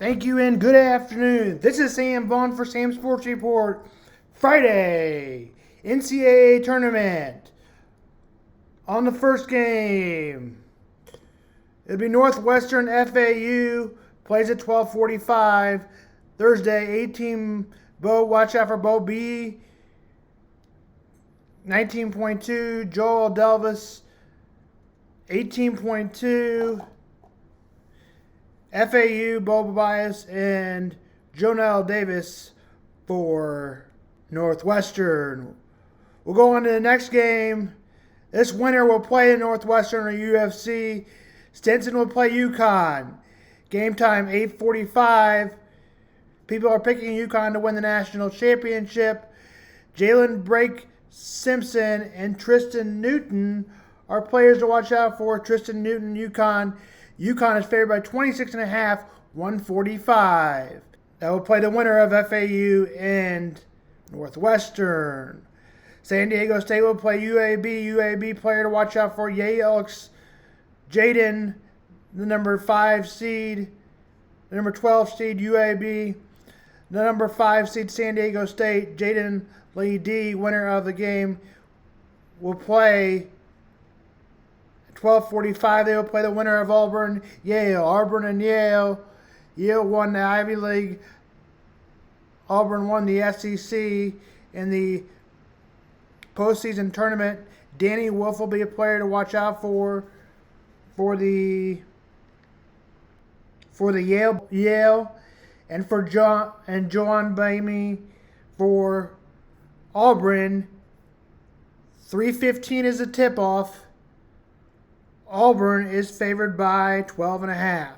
Thank you and good afternoon. This is Sam Vaughan for Sam's Sports Report. Friday, NCAAA Tournament. On the first game, it'll be Northwestern FAU, plays at 12:45. Thursday, 18 Bo, watch out for Bo B. 19.2, Joel Delvis, 18.2. FAU, Bo Bias, and Jonell Davis for Northwestern. We'll go on to the next game. This winner will play in Northwestern or UFC. Stinson will play UConn. Game time 8:45. People are picking UConn to win the national championship. Jalen Brake Simpson and Tristan Newton are players to watch out for. Tristan Newton, UConn. UConn is favored by 26.5, 145. That will play the winner of FAU and Northwestern. San Diego State will play UAB. UAB player to watch out for Yale's Jaden, the number 5 seed. The number 12 seed UAB. The number 5 seed San Diego State, Jaden Lee D, winner of the game, will play 12:45. They will play the winner of Auburn, Yale. Auburn and Yale. Yale won the Ivy League. Auburn won the SEC in the postseason tournament. Danny Wolf will be a player to watch out for the Yale, and for John Bamey for Auburn. 3:15 is the tip-off. Auburn is favored by 12.5.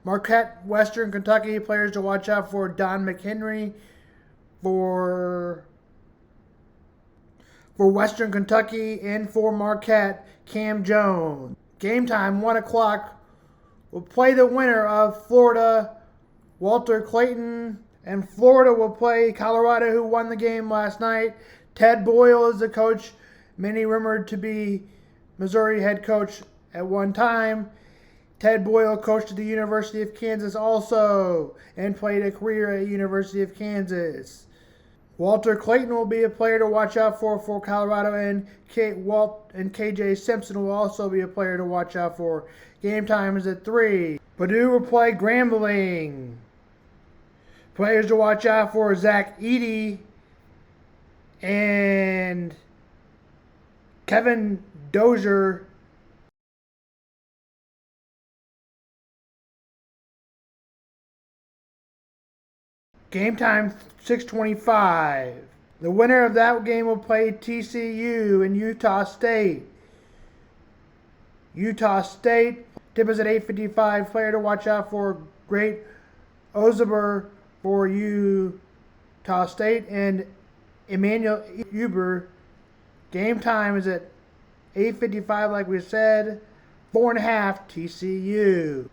Marquette, Western Kentucky, players to watch out for: Don McHenry for Western Kentucky, and for Marquette, Cam Jones. Game time 1 o'clock. We'll play the winner of Florida, Walter Clayton, and Florida will play Colorado, who won the game last night. Ted Boyle is the coach, many rumored to be Missouri head coach at one time. Ted Boyle coached at the University of Kansas also and played a career at University of Kansas. Walter Clayton will be a player to watch out for Colorado, and KJ Simpson will also be a player to watch out for. Game time is at 3. Purdue will play Grambling. Players to watch out for: Zach Edey and Kevin Dozier. Game time 6:25. The winner of that game will play TCU and Utah State. Utah State, tip is at 8:55. Player to watch out for: Great Ozaber for Utah State and Emmanuel Uber. Game time is at 8:55, like we said. 4.5 TCU.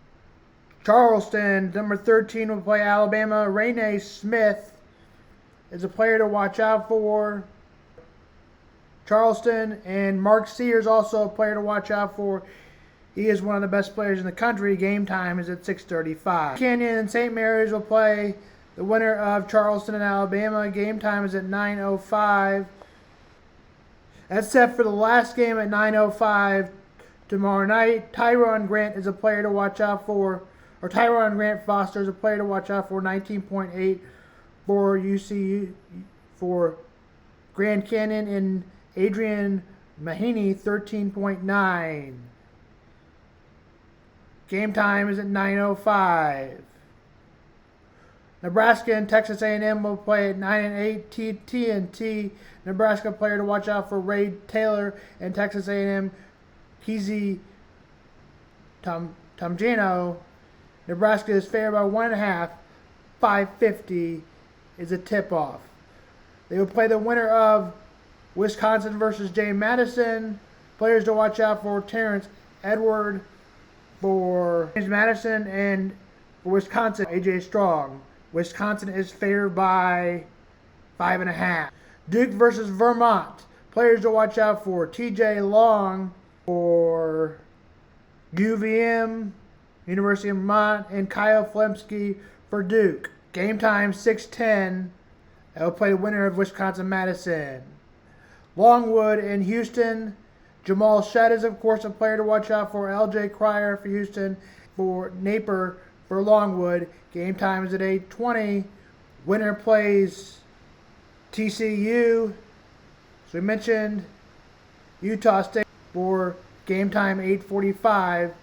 Charleston, number 13, will play Alabama. Renee Smith is a player to watch out for Charleston, and Mark Sears also a player to watch out for. He is one of the best players in the country. Game time is at 6:35. Canyon and St. Mary's will play the winner of Charleston and Alabama. Game time is at 9:05. That's set for the last game at 9:05 tomorrow night. Tyron Grant is a player to watch out for. Tyron Grant Foster is a player to watch out for. 19.8 for UCU for Grand Canyon, and Adrian Mahaney 13.9. Game time is at 9:05. Nebraska and Texas A&M will play at 9 and 8. TNT, Nebraska player to watch out for: Ray Taylor, and Texas A&M Kizzy Tomjano. Nebraska is favored by 1.5. 5:50 is a tip-off. They will play the winner of Wisconsin versus James Madison. Players to watch out for: Terrence Edward for James Madison, and for Wisconsin, AJ Strong. Wisconsin is favored by 5.5. Duke versus Vermont. Players to watch out for: TJ Long for UVM, University of Vermont, and Kyle Flemsky for Duke. Game time 6:10. They'll play the winner of Wisconsin-Madison. Longwood in Houston. Jamal Shedd is, of course, a player to watch out for. LJ Cryer for Houston. For Napier for Longwood. Game time is at 8:20. Winner plays TCU. So we mentioned Utah State for game time 8:45.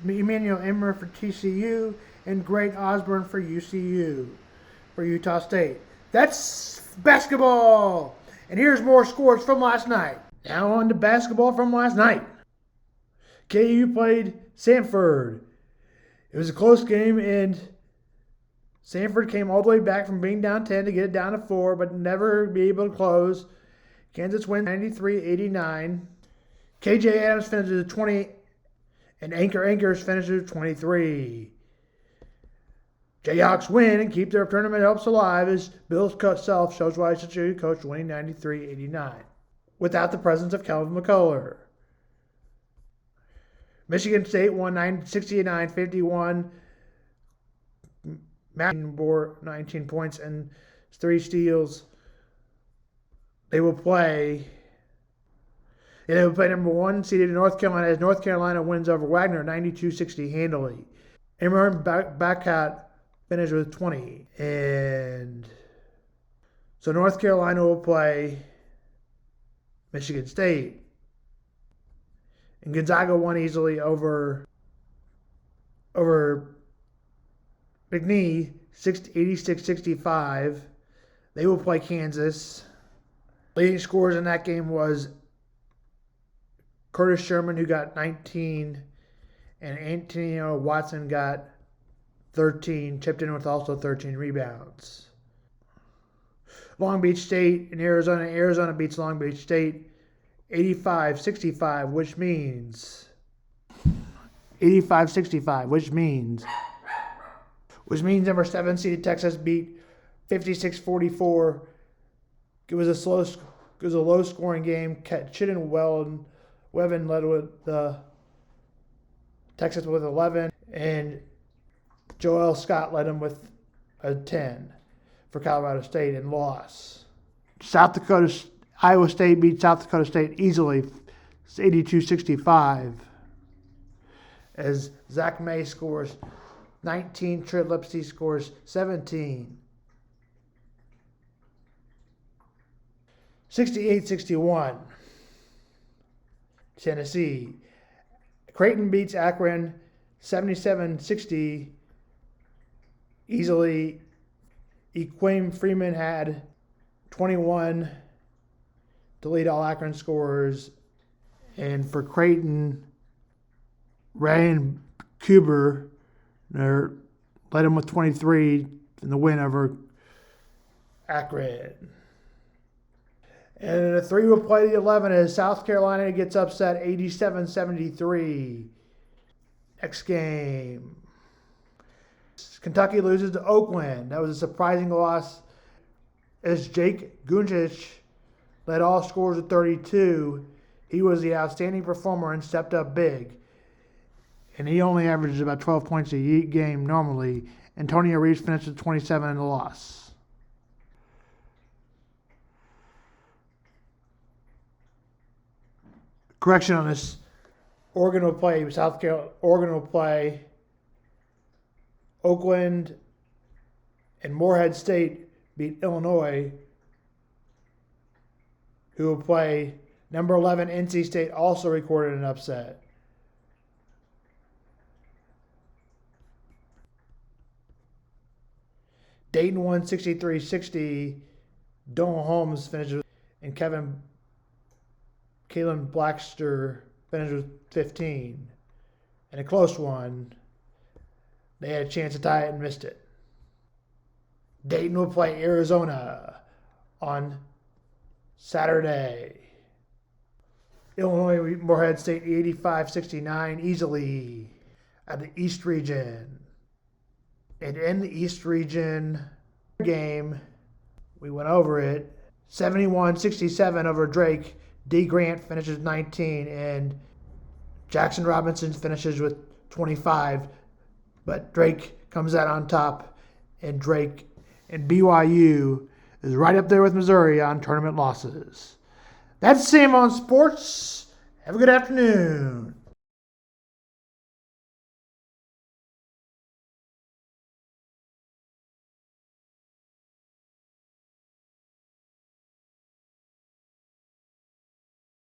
Emmanuel Emmer for TCU and Greg Osborne for UCU for Utah State. That's basketball. And here's more scores from last night. Now on to basketball from last night. KU played Samford. It was a close game, and Samford came all the way back from being down 10 to get it down to 4, but never be able to close. Kansas wins 93-89. KJ Adams finishes at 20, and Anchors finishes at 23. Jayhawks win and keep their tournament hopes alive as Bill's self shows why he's such a good coach, winning 93-89, without the presence of Kelvin McCullough. Michigan State won 69-51. Matt bore 19 points and 3 steals. They will play number 1 seeded North Carolina as North Carolina wins over Wagner 92-60 handily. Emerson Backhat finished with 20. And so North Carolina will play Michigan State. And Gonzaga won easily over McNeese 86-65. They will play Kansas. Leading scorers in that game was Curtis Sherman, who got 19, and Antonio Watson got 13, chipped in with also 13 rebounds. Long Beach State and Arizona beats Long Beach State 85-65, which means number 7 seeded Texas beat 56-44. It was a low scoring game. Chitton Wevin led with Texas with 11, and Joel Scott led him with a 10 for Colorado State and loss. Iowa State beat South Dakota State easily, 82-65, as Zach May scores 19, Trent Lipsey scores 17. 68-61, Tennessee. Creighton beats Akron 77-60 easily. Equame Freeman had 21 to lead all Akron scorers. And for Creighton, Ryan Kuber led him with 23 in the win over Akron. And a 3 will play the 11 as South Carolina gets upset 87-73. Next game. Kentucky loses to Oakland. That was a surprising loss as Jake Gunjic led all scorers at 32. He was the outstanding performer and stepped up big. And he only averages about 12 points a game normally. Antonio Reeves finished at 27 in the loss. Correction on this. Oregon will play Oakland, and Morehead State beat Illinois, who will play number 11 NC State, also recorded an upset. Dayton won 63-60. Donald Holmes finished with, and Kalen Blackster finished with 15. And a close one. They had a chance to tie it and missed it. Dayton will play Arizona on Saturday. Illinois beat Morehead State 85-69 easily at the East Region. And in the East Region game, we went over it. 71-67 over Drake. D. Grant finishes 19, and Jackson Robinson finishes with 25. But Drake comes out on top and Drake and BYU is right up there with Missouri on tournament losses. That's Sam on Sports. Have a good afternoon.